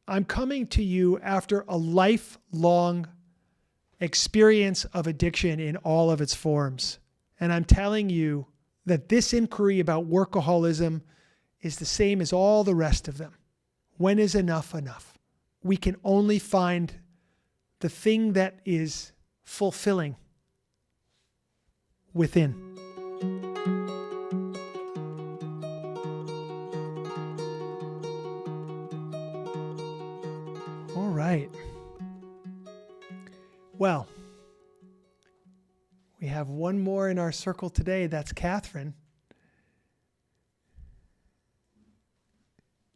I'm coming to you after a lifelong experience of addiction in all of its forms. And I'm telling you that this inquiry about workaholism is the same as all the rest of them. When is enough enough? We can only find the thing that is fulfilling within. All right. Well, we have one more in our circle today. That's Kathryn.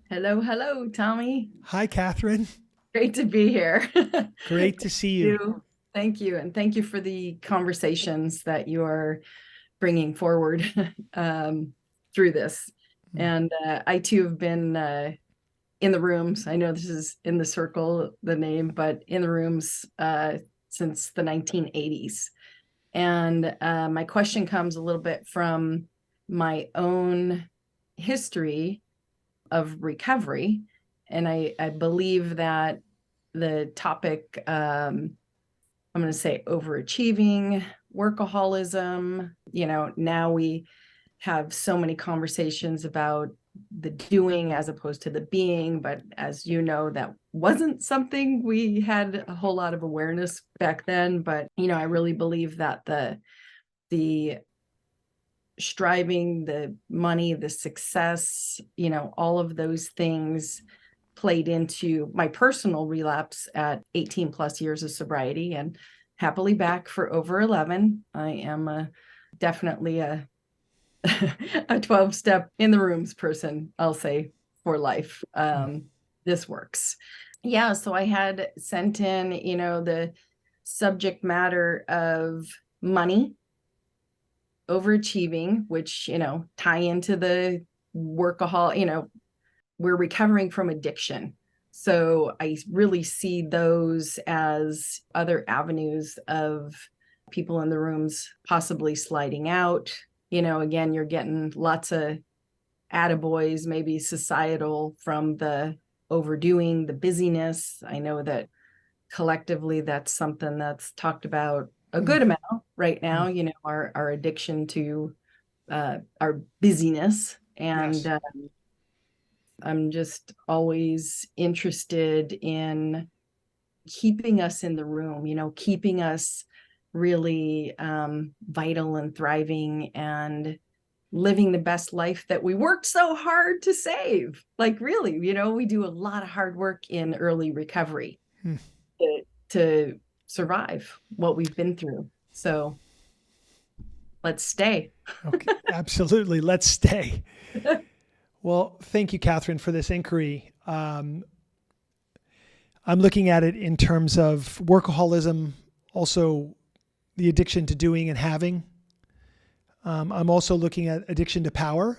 Hello, Tommy. Hi, Kathryn. Great to be here. Great to see you. Thank you. And thank you for the conversations that you are bringing forward through this. And I too have been in the rooms. I know this is in the circle, the name, but in the rooms since the 1980s. And my question comes a little bit from my own history of recovery. And I believe that the topic, I'm going to say overachieving, workaholism, now we have so many conversations about the doing as opposed to the being. But as you know, that wasn't something we had a whole lot of awareness back then. But, I really believe that the striving, the money, the success, all of those things played into my personal relapse at 18 plus years of sobriety, and happily back for over 11. I am definitely a 12-step in the rooms person, I'll say, for life. This works. Yeah, so I had sent in, the subject matter of money, overachieving, which, tie into the workaholic, we're recovering from addiction. So I really see those as other avenues of people in the rooms possibly sliding out. Again, you're getting lots of attaboys, maybe societal, from the overdoing, the busyness. I know that collectively that's something that's talked about a good amount right now, our addiction to our busyness. And yes. I'm just always interested in keeping us in the room, keeping us really vital and thriving and living the best life that we worked so hard to save. Like really, we do a lot of hard work in early recovery to survive what we've been through. So let's stay. Okay, absolutely. Let's stay. Well, thank you, Kathryn, for this inquiry. I'm looking at it in terms of workaholism, also the addiction to doing and having. I'm also looking at addiction to power.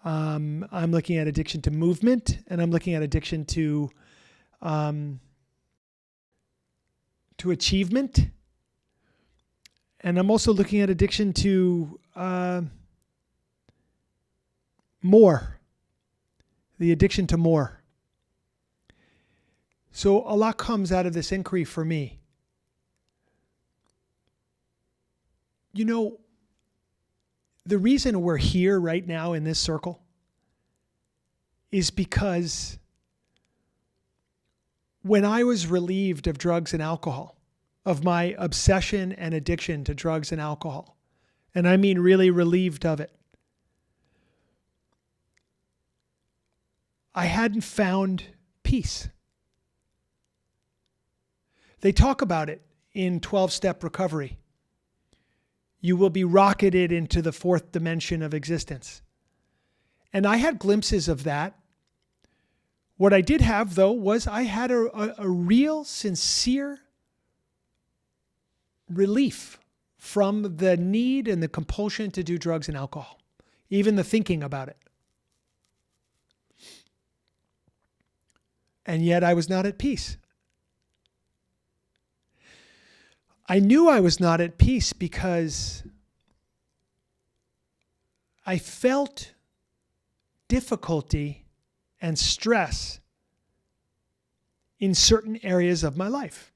I'm looking at addiction to movement, and I'm looking at addiction to achievement. And I'm also looking at addiction to more, the addiction to more. So a lot comes out of this inquiry for me. The reason we're here right now in this circle is because when I was relieved of drugs and alcohol, of my obsession and addiction to drugs and alcohol, and I mean really relieved of it, I hadn't found peace. They talk about it in 12-step recovery. You will be rocketed into the fourth dimension of existence. And I had glimpses of that. What I did have, though, was I had a real, sincere relief from the need and the compulsion to do drugs and alcohol, even the thinking about it. And yet I was not at peace. I knew I was not at peace because I felt difficulty and stress in certain areas of my life.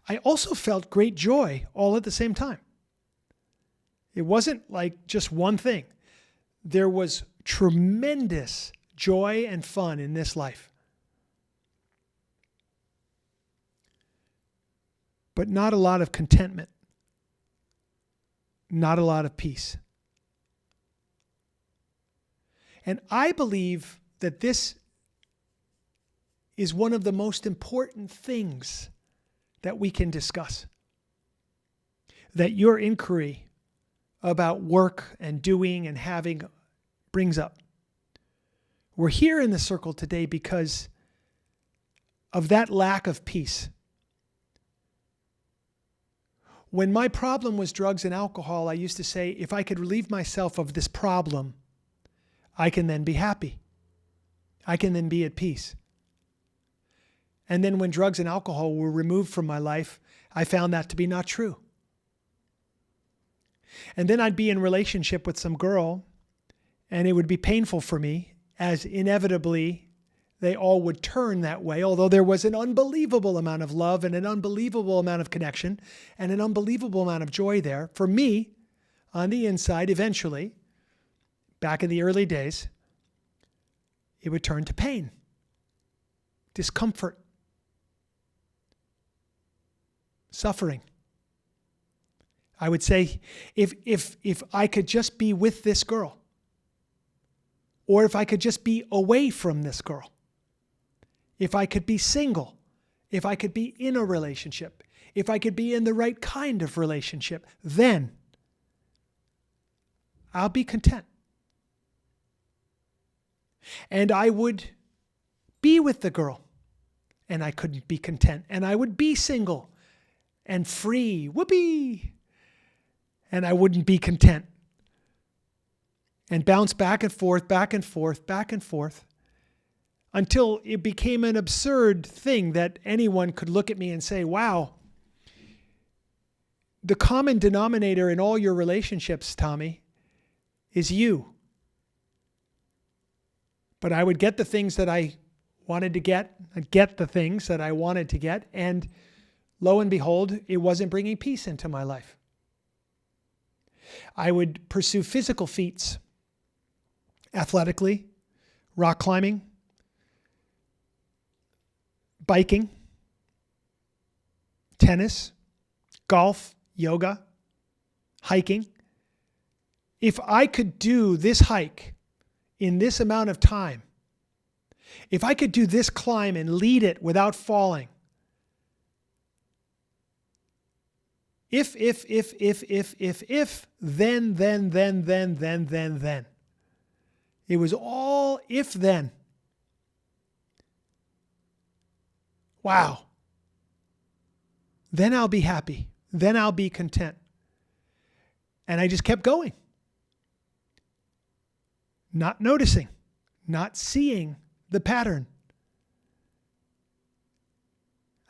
I also felt great joy all at the same time. It wasn't like just one thing. There was tremendous joy and fun in this life. But not a lot of contentment. Not a lot of peace. And I believe that this is one of the most important things that we can discuss. That your inquiry about work and doing and having brings up. We're here in the circle today because of that lack of peace. When my problem was drugs and alcohol, I used to say, if I could relieve myself of this problem, I can then be happy. I can then be at peace. And then when drugs and alcohol were removed from my life, I found that to be not true. And then I'd be in relationship with some girl, and it would be painful for me, as inevitably they all would turn that way, although there was an unbelievable amount of love and an unbelievable amount of connection and an unbelievable amount of joy there. For me, on the inside, eventually, back in the early days, it would turn to pain, discomfort, suffering. I would say, if I could just be with this girl, or if I could just be away from this girl, if I could be single, if I could be in a relationship, if I could be in the right kind of relationship, then I'll be content. And I would be with the girl, and I couldn't be content. And I would be single and free, whoopee, and I wouldn't be content. And bounce back and forth, back and forth, back and forth, until it became an absurd thing that anyone could look at me and say, wow, the common denominator in all your relationships, Tommy, is you. But I would get the things that I wanted to get. I'd get the things that I wanted to get. And lo and behold, it wasn't bringing peace into my life. I would pursue physical feats, athletically, rock climbing, biking, tennis, golf, yoga, hiking. If I could do this hike in this amount of time, if I could do this climb and lead it without falling, if, then. It was all if then. Wow. Then I'll be happy. Then I'll be content. And I just kept going. Not noticing, not seeing the pattern.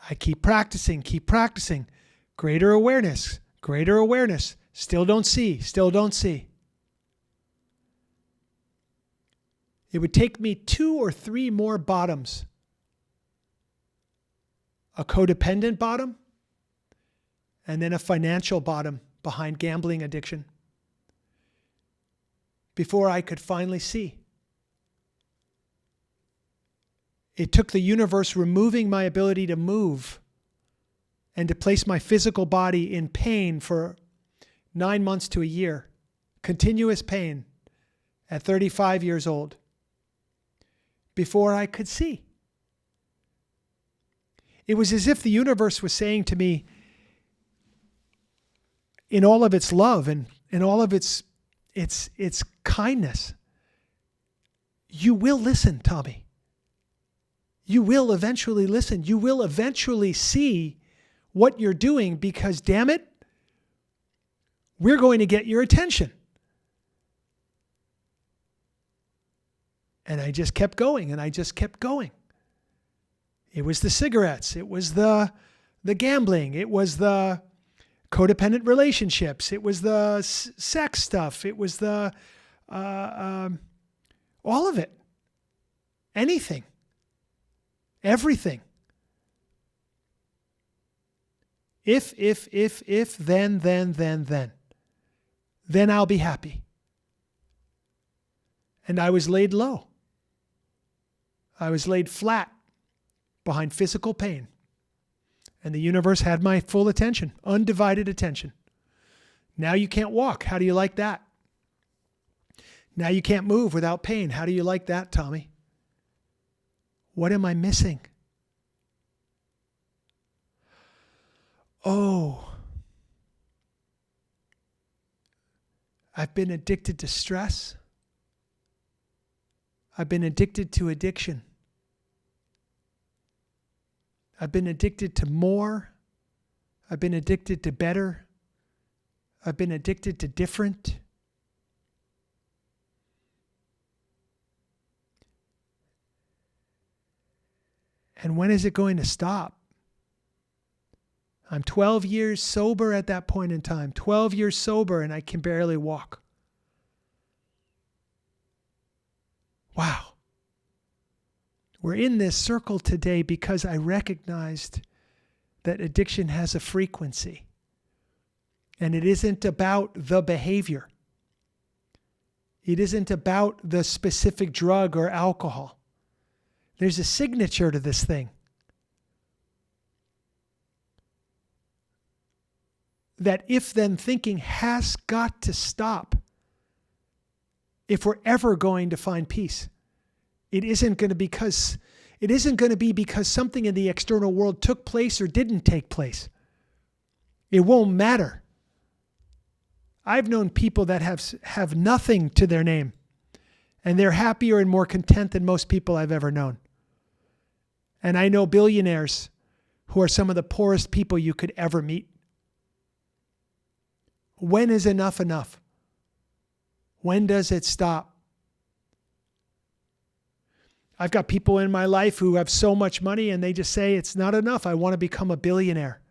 I keep practicing. Greater awareness, still don't see. It would take me 2 or 3 more bottoms. A codependent bottom, and then a financial bottom behind gambling addiction, before I could finally see. It took the universe removing my ability to move and to place my physical body in pain for 9 months to a year, continuous pain at 35 years old, before I could see. It was as if the universe was saying to me, in all of its love and in all of its kindness, you will listen, Tommy. You will eventually listen. You will eventually see what you're doing, because damn it, we're going to get your attention. And I just kept going, It was the cigarettes. It was the gambling. It was the codependent relationships. It was the sex stuff. It was the all of it. Anything. Everything. If, then I'll be happy. And I was laid low. I was laid flat behind physical pain. And the universe had my full attention, undivided attention. Now you can't walk. How do you like that? Now you can't move without pain. How do you like that, Tommy? What am I missing? Oh, I've been addicted to stress. I've been addicted to addiction. I've been addicted to more. I've been addicted to better. I've been addicted to different. And when is it going to stop? I'm 12 years sober at that point in time. 12 years sober and I can barely walk. Wow. We're in this circle today because I recognized that addiction has a frequency. And it isn't about the behavior. It isn't about the specific drug or alcohol. There's a signature to this thing. That if-then thinking has got to stop if we're ever going to find peace. It isn't going to be because something in the external world took place or didn't take place. It won't matter. I've known people that have nothing to their name, and they're happier and more content than most people I've ever known. And I know billionaires who are some of the poorest people you could ever meet. When is enough enough? When does it stop? I've got people in my life who have so much money and they just say, it's not enough. I want to become a billionaire.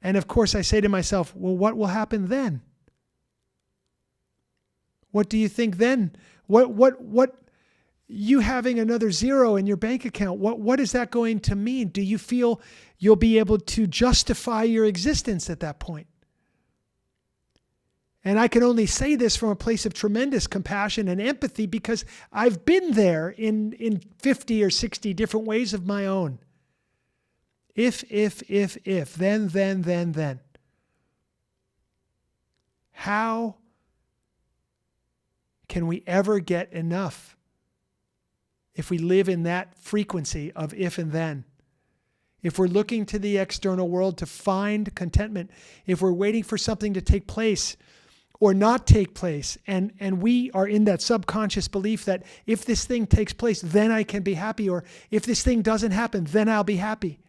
And of course I say to myself, well, what will happen then? What do you think then? What you having another zero in your bank account, what is that going to mean? Do you feel you'll be able to justify your existence at that point? And I can only say this from a place of tremendous compassion and empathy because I've been there in 50 or 60 different ways of my own. If, then. How can we ever get enough if we live in that frequency of if and then? If we're looking to the external world to find contentment, if we're waiting for something to take place or not take place, and we are in that subconscious belief that if this thing takes place, then I can be happy, or if this thing doesn't happen, then I'll be happy.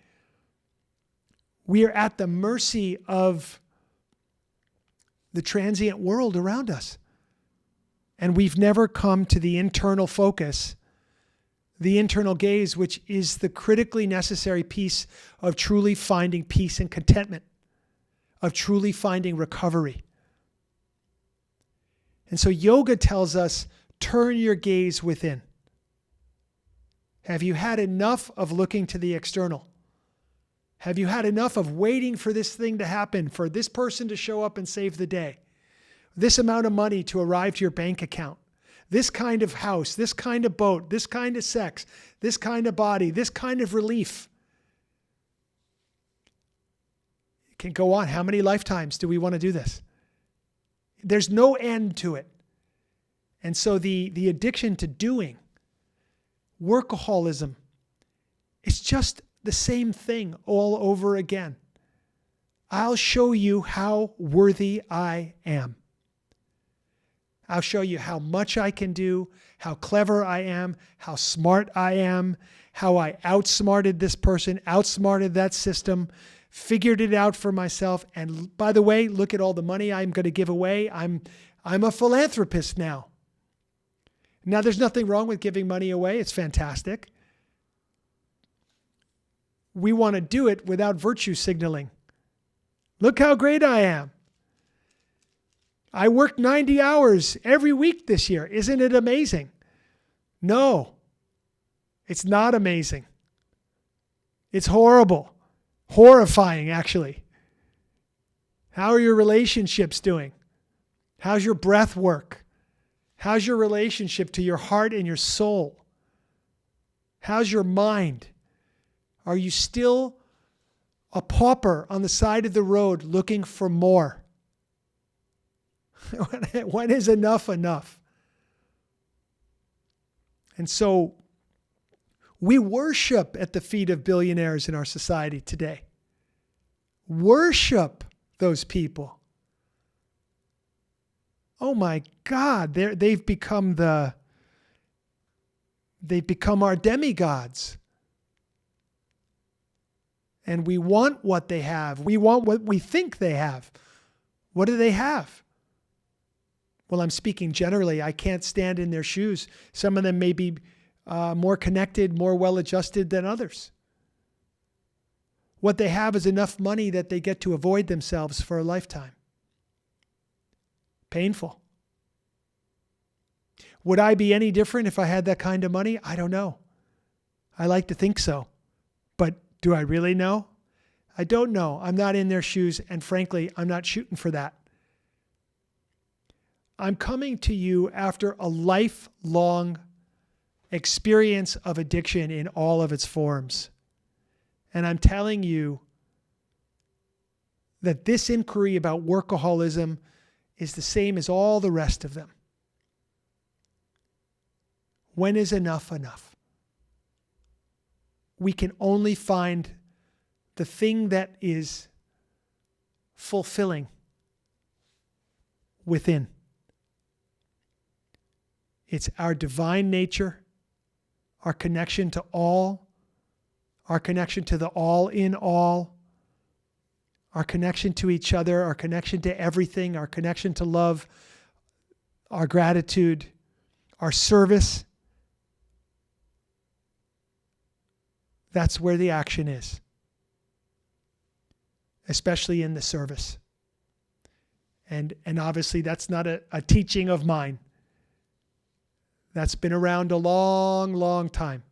We are at the mercy of the transient world around us. And we've never come to the internal focus, the internal gaze, which is the critically necessary piece of truly finding peace and contentment, of truly finding recovery. And so yoga tells us, turn your gaze within. Have you had enough of looking to the external? Have you had enough of waiting for this thing to happen, for this person to show up and save the day? This amount of money to arrive to your bank account? This kind of house, this kind of boat, this kind of sex, this kind of body, this kind of relief? It can go on. How many lifetimes do we want to do this? There's no end to it. And so the addiction to doing, workaholism, it's just the same thing all over again. I'll show you how worthy I am. I'll show you how much I can do, how clever I am, how smart I am, how I outsmarted this person, outsmarted that system, figured it out for myself. And by the way, look at all the money I'm going to give away. I'm a philanthropist now. Now, there's nothing wrong with giving money away. It's fantastic. We want to do it without virtue signaling. Look how great I am. I worked 90 hours every week this year. Isn't it amazing? No, it's not amazing. It's horrible. Horrifying, actually. How are your relationships doing? How's your breath work? How's your relationship to your heart and your soul? How's your mind? Are you still a pauper on the side of the road looking for more? When is enough enough? And so we worship at the feet of billionaires in our society today. Worship those people. Oh my God, they've become our demigods. And we want what they have. We want what we think they have. What do they have? Well, I'm speaking generally. I can't stand in their shoes. Some of them may be more connected, more well-adjusted than others. What they have is enough money that they get to avoid themselves for a lifetime. Painful. Would I be any different if I had that kind of money? I don't know. I like to think so. But do I really know? I don't know. I'm not in their shoes, and frankly, I'm not shooting for that. I'm coming to you after a lifelong experience of addiction in all of its forms. And I'm telling you that this inquiry about workaholism is the same as all the rest of them. When is enough enough? We can only find the thing that is fulfilling within. It's our divine nature, our connection to all, our connection to the all in all, our connection to each other, our connection to everything, our connection to love, our gratitude, our service. That's where the action is, especially in the service. And obviously that's not a teaching of mine. That's been around a long, long time.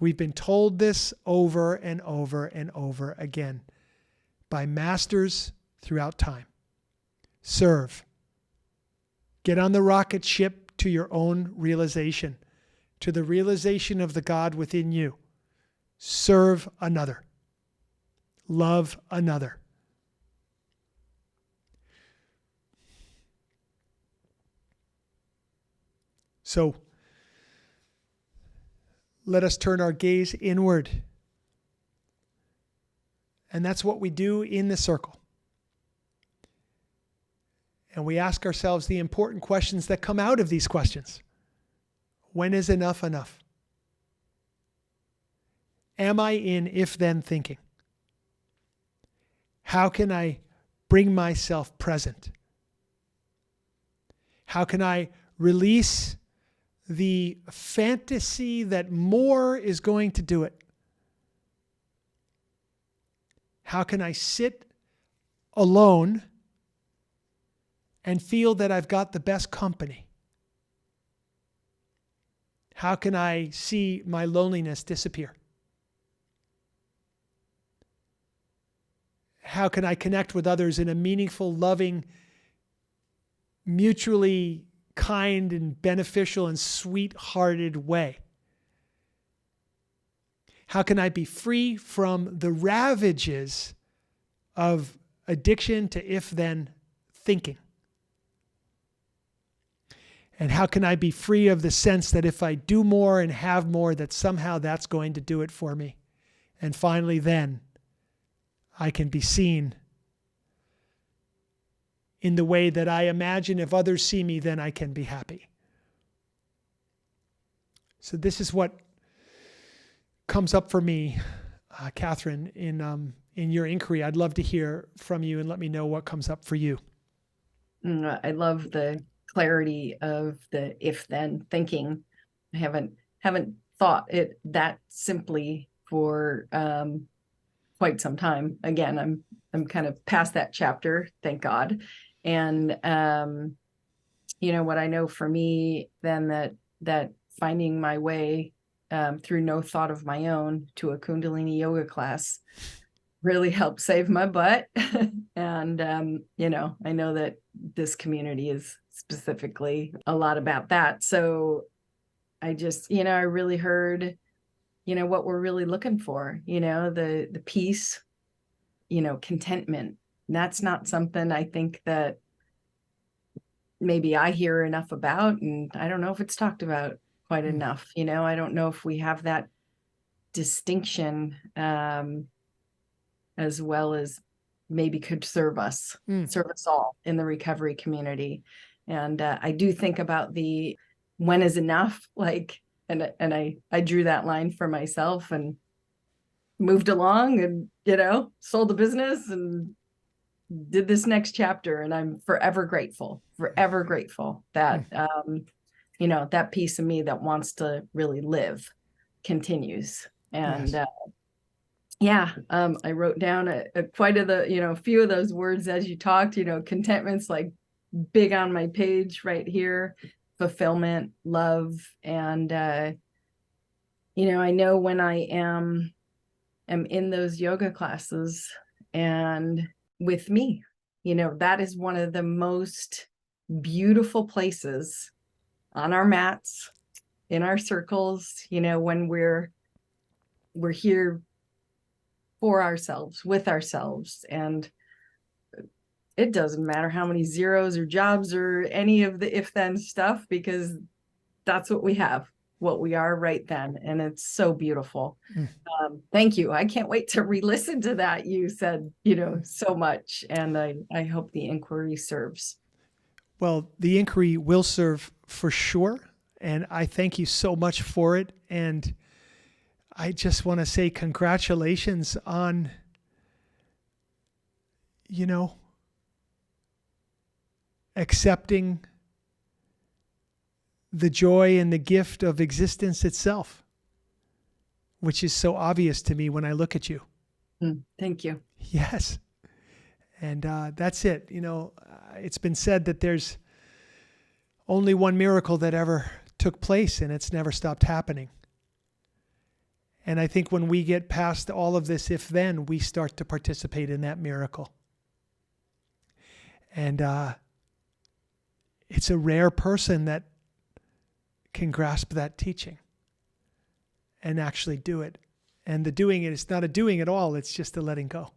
We've been told this over and over and over again by masters throughout time. Serve. Get on the rocket ship to your own realization, to the realization of the God within you. Serve another. Love another. So let us turn our gaze inward. And that's what we do in the circle. And we ask ourselves the important questions that come out of these questions. When is enough enough? Am I in if-then thinking? How can I bring myself present? How can I release the fantasy that more is going to do it? How can I sit alone and feel that I've got the best company? How can I see my loneliness disappear? How can I connect with others in a meaningful, loving, mutually kind and beneficial and sweet-hearted way? How can I be free from the ravages of addiction to if-then thinking? And how can I be free of the sense that if I do more and have more, that somehow that's going to do it for me? And finally, then, I can be seen in the way that I imagine if others see me, then I can be happy. So this is what comes up for me, Kathryn, in your inquiry. I'd love to hear from you and let me know what comes up for you. I love the clarity of the if-then thinking. I haven't thought it that simply for quite some time. Again, I'm kind of past that chapter, thank God. And what I know for me then that finding my way through no thought of my own to a Kundalini yoga class really helped save my butt. And, I know that this community is specifically a lot about that. So I just, I really heard, what we're really looking for, the peace, contentment. And that's not something I think that maybe I hear enough about, and I don't know if it's talked about quite enough. I don't know if we have that distinction, as well as maybe could serve us all in the recovery community. And I do think about the when is enough, and I drew that line for myself and moved along and, sold the business and did this next chapter. And I'm forever grateful that, that piece of me that wants to really live continues. And yes. I wrote down quite a few of those words as you talked. Contentment's like big on my page right here. Fulfillment, love, and I know when I am in those yoga classes and with me, that is one of the most beautiful places on our mats, in our circles. When we're here for ourselves, with ourselves. And it doesn't matter how many zeros or jobs or any of the if-then stuff, because that's what we have, what we are right then. And it's so beautiful. Thank you. I can't wait to re-listen to that. You said, so much. And I hope the inquiry serves. Well, the inquiry will serve for sure. And I thank you so much for it. And I just want to say congratulations on, accepting the joy and the gift of existence itself, which is so obvious to me when I look at you. Thank you. Yes. And that's it. It's been said that there's only one miracle that ever took place, and it's never stopped happening. And I think when we get past all of this if-then, we start to participate in that miracle. And it's a rare person that can grasp that teaching and actually do it. And the doing it is not a doing at all. It's just a letting go.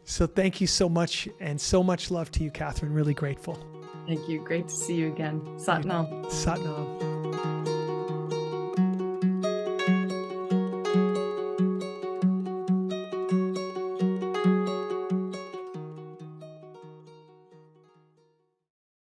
So thank you so much, and so much love to you, Kathryn. Really grateful. Thank you. Great to see you again. Sat Nam. Sat Nam.